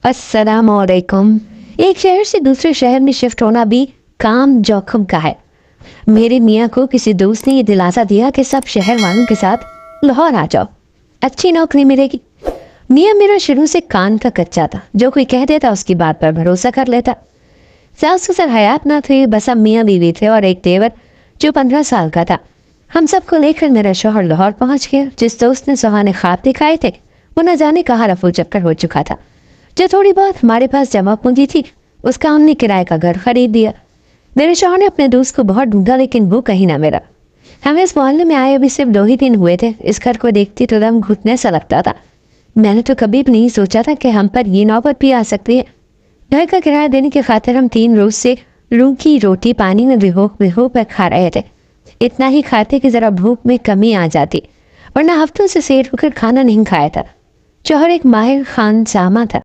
السلام علیکم۔ ایک شہر سے دوسرے شہر میں شفٹ ہونا بھی کام جوخم کا ہے۔ میرے میاں کو کسی دوست نے یہ دلاسا دیا کہ سب شہر والوں کے ساتھ لاہور آ جاؤ، اچھی نوکری ملے گی۔ میاں میرا شروع سے کان کا کچا تھا، جو کوئی کہہ دیتا اس کی بات پر بھروسہ کر لیتا۔ ساس سسر حیات نہ تھے، بس اب میاں بیوی تھے اور ایک دیور جو 15 سال کا تھا۔ ہم سب کو لے کر میرا شوہر لاہور پہنچ گیا۔ جس دوست نے سہانے خواب دکھائے تھے وہ نہ جانے کہاں رفو چکر ہو چکا تھا۔ جو تھوڑی بہت ہمارے پاس جمع پونجی تھی اس کا ہم نے کرائے کا گھر خرید دیا۔ میرے شوہر نے اپنے دوست کو بہت ڈھونڈا لیکن وہ کہیں نہ ملا۔ ہمیں اس محلے میں آئے ابھی صرف 2 ہی دن ہوئے تھے۔ اس گھر کو دیکھتی تو دم گھٹنے سا لگتا تھا۔ میں نے تو کبھی بھی نہیں سوچا تھا کہ ہم پر یہ نوبت بھی آ سکتی ہے۔ گھر کا کرایہ دینے کی خاطر ہم 3 روز سے روح کی روٹی پانی میں بھگو کر کھا رہے تھے۔ اتنا ہی کھاتے کہ ذرا بھوک میں کمی آ جاتی، ورنہ ہفتوں سے سیر ہو کر کھانا نہیں کھایا تھا۔ شوہر ایک ماہر خان سامہ تھا،